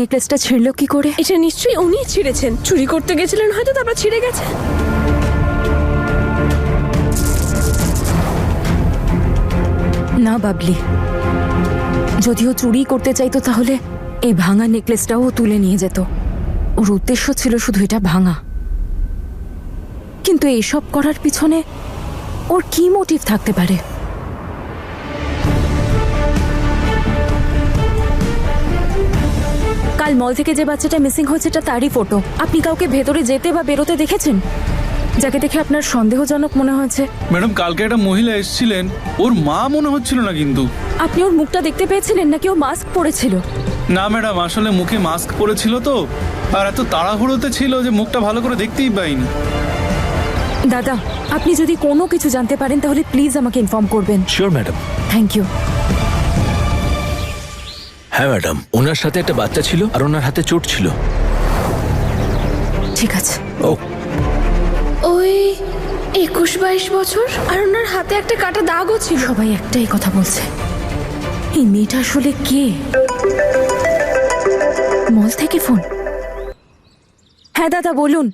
নেকলেসটা ছিঁড়লো কি করে? এটা নিশ্চয়ই উনিই ছিঁড়েছেন। চুরি করতে গেছিলেন হয়তো, তারপর ছিঁড়ে গেছে। না বাবলি, যদিও চুরি করতে চাইতো তাহলে এই ভাঙা নেকলেসটাও তুলে নিয়ে যেত। ওর উদ্দেশ্য ছিল শুধু এটা ভাঙা। কিন্তু এইসব করার পিছনে ওর কি মোটিভ থাকতে পারে? কাল মল থেকে যে বাচ্চাটা মিসিং হয়েছে এটা তারই ফটো। আপনি কাউকে ভেতরে যেতে বা বেরোতে দেখেছেন যাকে দেখে আপনার সন্দেহজনক মনে হয়েছে? ম্যাডাম, কালকে একটা মহিলা এসেছিলেন, ওর মা মনে হচ্ছিল না কিন্তু। আপনি ওর মুখটা দেখতে পেয়েছিলেন নাকি ও মাস্ক পরেছিল? না ম্যাডাম, আসলে মুখে মাস্ক পরেছিল তো, আর এত তাড়াহুড়োতে ছিল যে মুখটা ভালো করে দেখতেই পাইনি। দাদা, আপনি যদি কোনো কিছু জানতে পারেন তাহলে প্লিজ আমাকে ইনফর্ম করবেন। Sure madam. Thank you. হ্যাঁ ম্যাডাম, ওনার সাথে একটা বাচ্চা ছিল আর ওনার হাতে চোট ছিল। ঠিক আছে। ও ওই 21-22 বছর, আর ওনার হাতে একটা কাটা দাগও ছিল। সবাই একটাই কথা বলছে, এই মেয়েটা আসলে কে? মল থেকে ফোন। হ্যাঁ দাদা বলুন।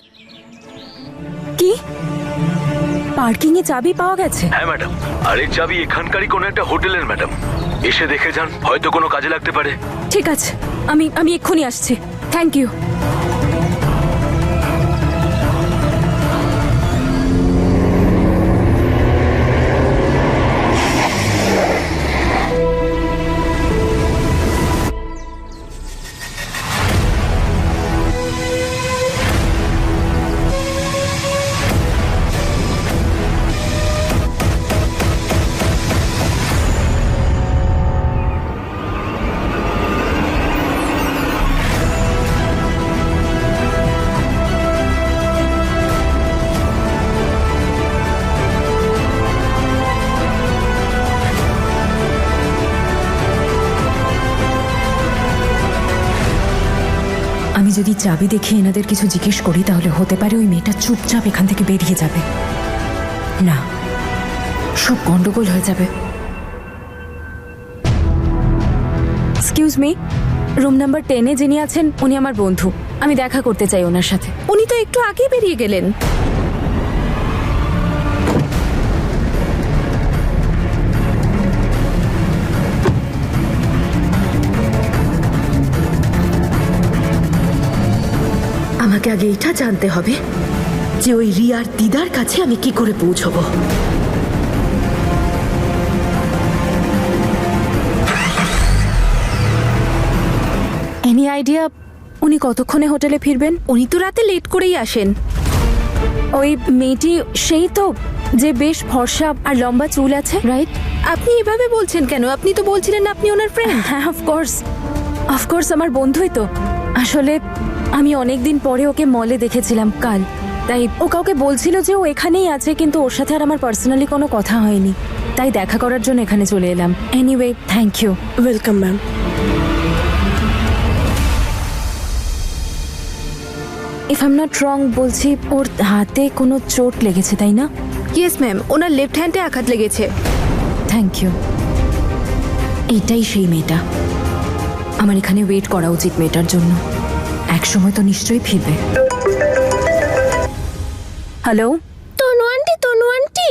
কি পার্কিং এ চাবি পাওয়া গেছে? হ্যাঁ ম্যাডাম, আর এই চাবি এখানকারই কোনো একটা হোটেলের ম্যাডাম। এসে দেখে যান, হয়তো কোনো কাজে লাগতে পারে। ঠিক আছে, আমি এক্ষুনি আসছি। Thank you. আমি যদি চাবি দেখে এনাদের কিছু জিজ্ঞেস করি তাহলে হতে পারে ওই মেয়েটা চুপচাপ এখান থেকে বেরিয়ে যাবে। না, সব গন্ডগোল হয়ে যাবে। এক্সকিউজ মি, রুম নাম্বার 10-এ যিনি আছেন উনি আমার বন্ধু। আমি দেখা করতে চাই ওনার সাথে। উনি তো একটু আগেই বেরিয়ে গেলেন। আমাকে আগে এটা জানতে হবে যে ওই রিয়ার দিদার কাছে আমি কি করে পৌঁছবো। এনি আইডিয়া উনি কতক্ষণে হোটেলে ফিরবেন? উনি তো রাতে লেট করেই আসেন। ওই মেয়েটি সেই তো যে বেশ ফর্সা আর লম্বা চুল আছে, রাইট? আপনি এভাবে বলছেন কেন? আপনি তো বলছিলেন আপনি ওনার ফ্রেন্ড। হ্যাঁ, অফকোর্স আমার বন্ধুই তো। আসলে আমি অনেকদিন পরে ওকে মলে দেখেছিলাম কাল, তাই ও কাউকে বলছিল যে ও এখানেই আছে, কিন্তু ওর সাথে আর আমার পার্সোনালি কোনো কথা হয়নি, তাই দেখা করার জন্য এখানে চলে এলাম। Anyway, thank you. Welcome ma'am. If I am not wrong বলছি ওর হাতে কোনো চোট লেগেছে, তাই না? ইয়েস ম্যাম, ওনার লেফট হ্যান্ডে আঘাত লেগেছে। Thank you. এইটাই সেই মেয়েটা। আমার এখানে ওয়েট করা উচিত মেয়েটার জন্য। এক সময় তো নিশ্চয়ই ফিরবে। হ্যালো তনু আন্টি, তনু আন্টি।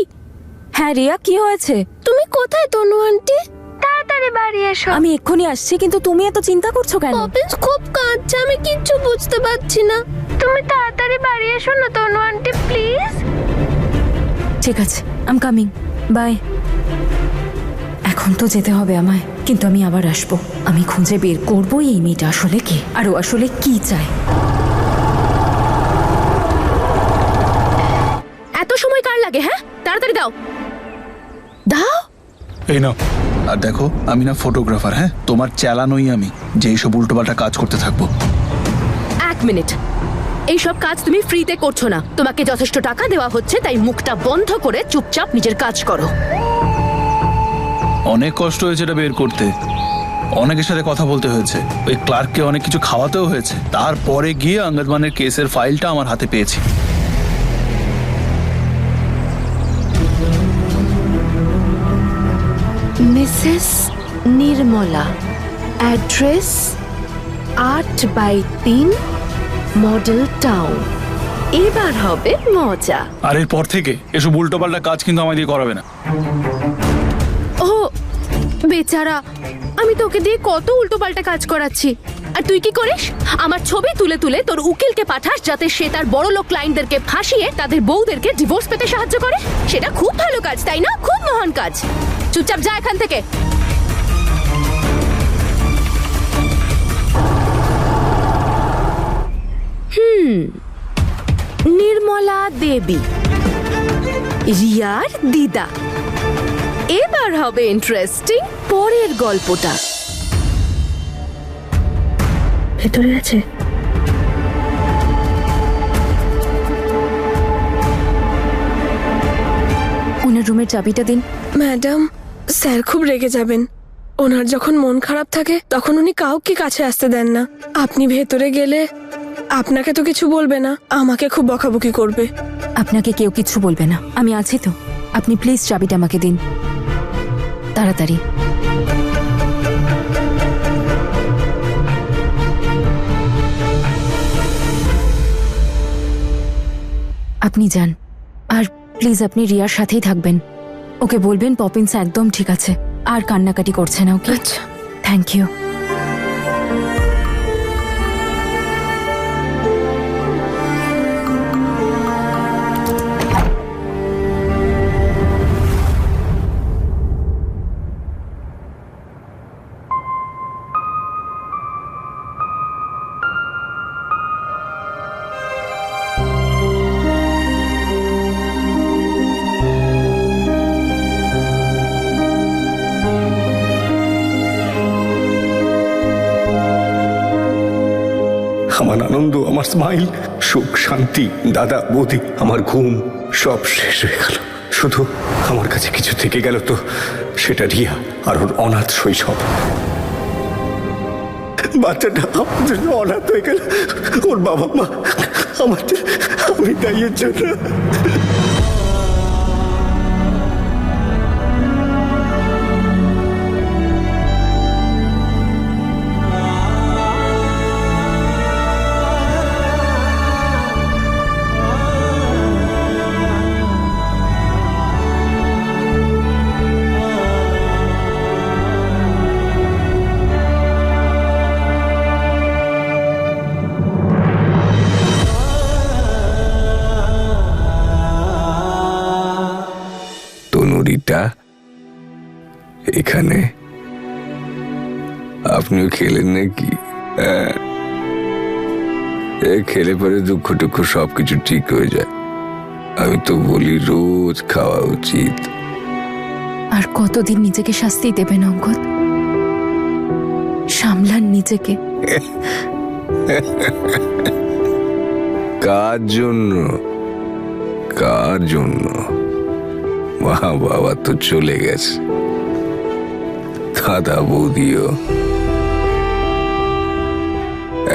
হ্যাঁ রিয়া, কি হয়েছে? তুমি কোথায় তনু আন্টি? তাড়াতাড়ি বাড়ি এসো। আমি এক্ষুনি আসছি, কিন্তু তুমি এত চিন্তা করছো কেন? পপিন্স খুব কাঁদছে, আমি কিচ্ছু বুঝতে পারছি না। তুমি তাড়াতাড়ি বাড়ি এসো না তনু আন্টি, প্লিজ। ঠিক আছে, আই এম কামিং, বাই। এখন তো যেতে হবে আমায়, কিন্তু আমি আবার আসবো। আমি খুঁজে বের করবো এই মেয়েটা আসলে কে, আর ও আসলে কি চায়। এত সময় কার লাগে? হ্যাঁ, তাড়াতাড়ি দাও দাও। এই নাও। আর দেখো, আমি না ফটোগ্রাফার, হ্যাঁ, তোমার চালানোই আমি যে এইসব উল্টোপাল্টা কাজ করতে থাকবো। এক মিনিট, এইসব কাজ তুমি ফ্রিতে করছো না, তোমাকে যথেষ্ট টাকা দেওয়া হচ্ছে, তাই মুখটা বন্ধ করে চুপচাপ নিজের কাজ করো। অনেক কষ্ট হয়েছে এটা বের করতে, অনেকের সাথে কথা বলতে হয়েছে, ওই ক্লার্ককে অনেক কিছু খাওয়াতেও হয়েছে, তারপরে গিয়ে আঙ্গদমানের কেসের ফাইলটা আমার হাতে পেয়েছি। Mrs Nirmala, address 8/3 model town. এবার হবে মজা। আর এরপর থেকে এসব উল্টোপাল্টা কাজ কিন্তু আমায় দিয়ে করাবে না। ও বেচারা, আমি তোকে দিয়ে কত উল্টোপাল্টা কাজ করাচ্ছি, আর তুই কি করিস? আমার ছবি তুলে তুলে তোর উকিলকে পাঠাস যাতে সে তার বড়লোক ক্লায়েন্টদেরকে ফাঁসিয়ে তাদের বউদেরকে ডিভোর্স পেতে সাহায্য করে। সেটা খুব ভালো কাজ, তাই না? খুব মহান কাজ। চুপচাপ যা এখান থেকে। নির্মলা দেবী, রিয়ার দিদা। এবার হবে ইন্টারেস্টিং পরের গল্পটা। ভেতরে আছে। ওনার রুমের চাবিটা দিন। ম্যাডাম, স্যার খুব রেগে যাবেন। ওনার যখন মন খারাপ থাকে তখন উনি কাউকে কাছে আসতে দেন না। আপনি ভেতরে গেলে আপনাকে তো কিছু বলবে না, আমাকে খুব বকাবকি করবে। আপনাকে কেউ কিছু বলবে না, আমি আছি তো। আপনি প্লিজ চাবিটা আমাকে দিন তাড়াতাড়ি। আপনি যান, আর প্লিজ আপনি রিয়ার সাথেই থাকবেন। ওকে বলবেন পপিন্স একদম ঠিক আছে, আর কান্নাকাটি করছে না। ওকে? আচ্ছা। Thank you. আমার আনন্দ, আমার স্মাইল, সুখ, শান্তি, দাদা বৌদি, আমার ঘুম সব শেষ হয়ে গেল। শুধু আমার কাছে কিছু থেকে গেল তো সেটা রিয়া আর ওর অনাথ শৈশব। বাচ্চাটা আমার জন্য অনাথ হয়ে গেল। ওর বাবা মা আমার, আমি তাই এর জন্য। তনুরিটা এখানে আপনিও খেলেন নাকি? খেলে পরে দুঃখ টুক্ষ সবকিছু ঠিক হয়ে যায়। আমি তো বলি রোজ খাওয়া উচিত। আর কতদিন নিজেকে শাস্তি দেবেন অঙ্গদ? সামলান নিজেকে। কার জন্য? কার জন্য? মা বাবা তো চলে গেছে, দাদা বৌদিও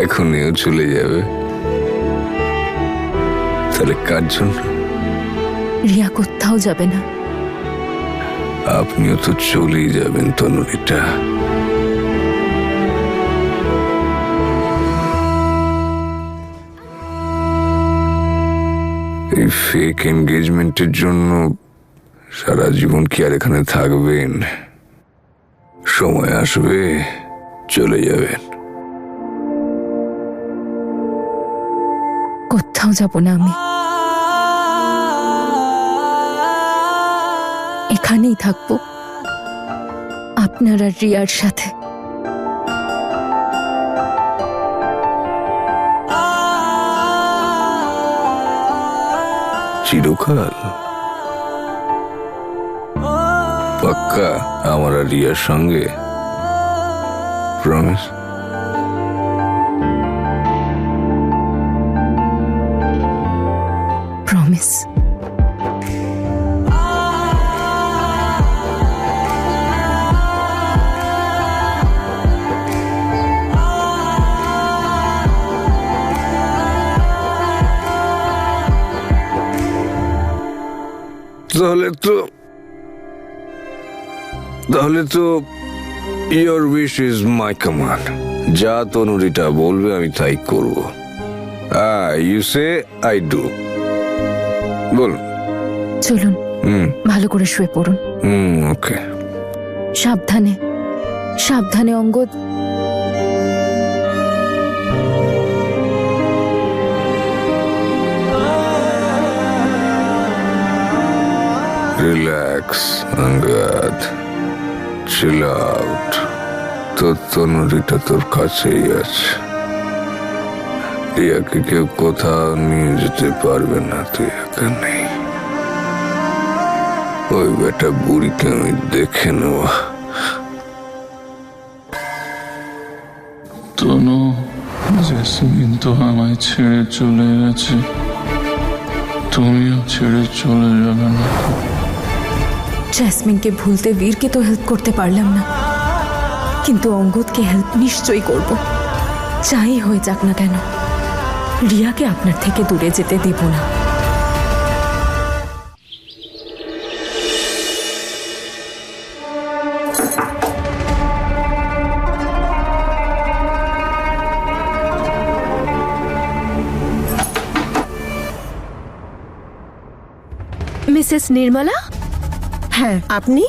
এখনও চলে যাবে, তাহলে কার জন্য? রিয়া কোথাও যাবে না। আপনিও তো চলেই যাবেন তনুরিটা। এই ফেক এনগেজমেন্টের জন্য সারা জীবন কি আর এখানে থাকবেন? সময় আসবে চলে যাবেন। কোথাও যাব না আমি, এখানেই থাকবো আপনার আর রিয়ার সাথে। চিরকাল? পাক্কা আমার আর রিয়ার সঙ্গে? প্রমিস? প্রমিস। তাহলে তো your wish is my command. যা তনুরিটা বলবে আমি তাই করব। You say I do. বল। চলুন ভালো করে শুয়ে পড়ুন। ওকে। সাবধানে সাবধানে Angad. Relax Angad, chill out. তোর তনুরিটা তোর কাছেই আছে। রিয়াকে কেউ কোথাও নিয়ে যেতে পারবে না, তুই একা নেই। ওই বেটা বুড়িকে আমি দেখে নেব। তনু, জেসমিন তো আমায় ছেড়ে চলে গেছে, তুমিও ছেড়ে চলে যাবে না। জেসমিনকে ভুলতে বীরকে তো হেল্প করতে পারলাম না, কিন্তু অঙ্গদকে হেল্প নিশ্চয়ই করব। যাই হয়ে যাক না কেন, রিয়াকে আপনার থেকে দূরে যেতে দেব না। মিসেস নির্মলা, হ্যাঁ, আপনি?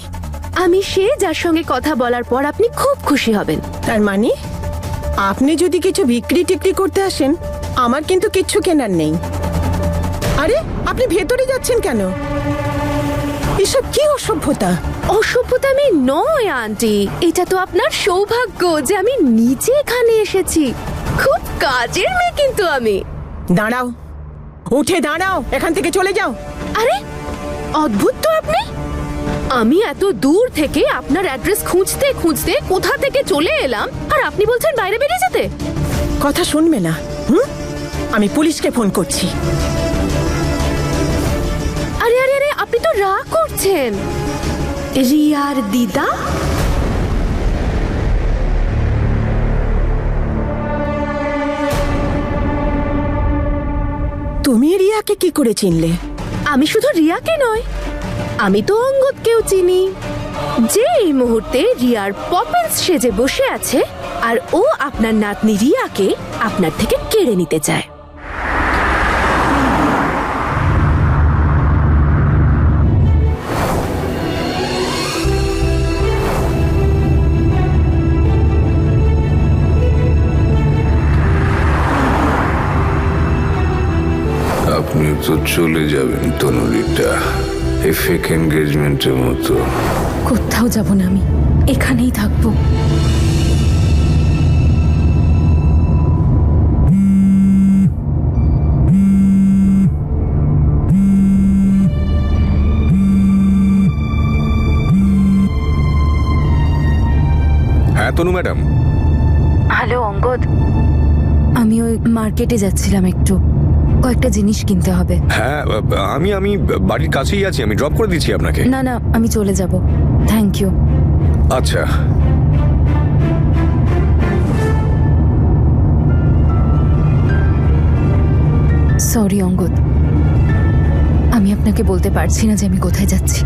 আমি সে যার সঙ্গে কথা বলার পর আপনি খুব খুশি হবেন। তার মানে আপনি যদি কিছু বিক্রি টিক্রি করতে আসেন, আমার কিন্তু কিচ্ছু কেনার নেই। আরে আপনি ভেতরে যাচ্ছেন কেন? এসব কি অসভ্যতা! অসভ্যতা আমি নয় আন্টি, এটা তো আপনার সৌভাগ্য যে আমি নিজে এখানে এসেছি। খুব কাজের মেয়ে কিন্তু আমি। দাঁড়াও, উঠে দাঁড়াও, এখান থেকে চলে যাও। আরে অদ্ভুত তো আপনি! আমি এত দূর থেকে আপনার অ্যাড্রেস খুঁজতে খুঁজতে কোথা থেকে চলে এলাম, আর আপনি বলছেন বাইরে বেরিয়ে যেতে। কথা শুনবে না? আমি পুলিশকে ফোন করছি। আরে আরে আরে, আপনি তো রাগ করছেন। রিয়ার দিদা? তুমি রিয়াকে কি করে চিনলে? আমি শুধু রিয়াকে নয়, আমি তো অঙ্গদকেও চিনি, যে এই মুহূর্তে রিয়ার পপেন্স সেজে বসে আছে, আর ও আপনার নাতনি রিয়াকে আপনার থেকে কেড়ে নিতে চায়। আপনি তো চলে যাবেন তনুরিটা, এই ফেক এনগেজমেন্টের মতো। কোথাও যাব না, আমি এখানেই থাকবো। হ্যাঁ তনু ম্যাডাম। হ্যালো অঙ্গদ, আমি ওই মার্কেটে যাচ্ছিলাম, একটু কয়েকটা জিনিস কিনতে হবে। হ্যাঁ আমি বাড়ির কাছেই আছি, আমি ড্রপ করে দিচ্ছি আপনাকে। না না, আমি চলে যাব। Thank you. আচ্ছা। সরি অঙ্গদ, আমি আপনাকে বলতে পারছি না যে আমি কোথায় যাচ্ছি।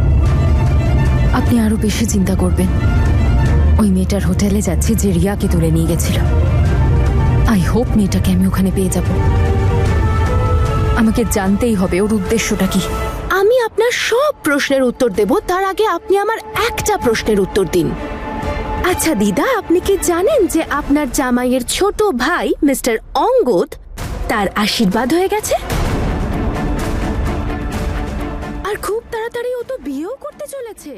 আপনি আরো বেশি চিন্তা করবেন। ওই মেয়েটার হোটেলে যাচ্ছি যে রিয়াকে তুলে নিয়ে গেছিল। আই হোপ মেয়েটাকে আমি ওখানে পেয়ে যাব। আমাকে জানতেই হবে ওর উদ্দেশ্যটা কি। আমি আপনার সব প্রশ্নের উত্তর দেব, তার আগে আপনি আমার একটা প্রশ্নের উত্তর দিন। আচ্ছা দিদা, আপনি কি জানেন যে আপনার জামাইয়ের ছোট ভাই মিস্টার অঙ্গদ, তার আশীর্বাদ হয়ে গেছে? আর খুব তাড়াতাড়ি ও তো বিয়েও করতে চলেছে।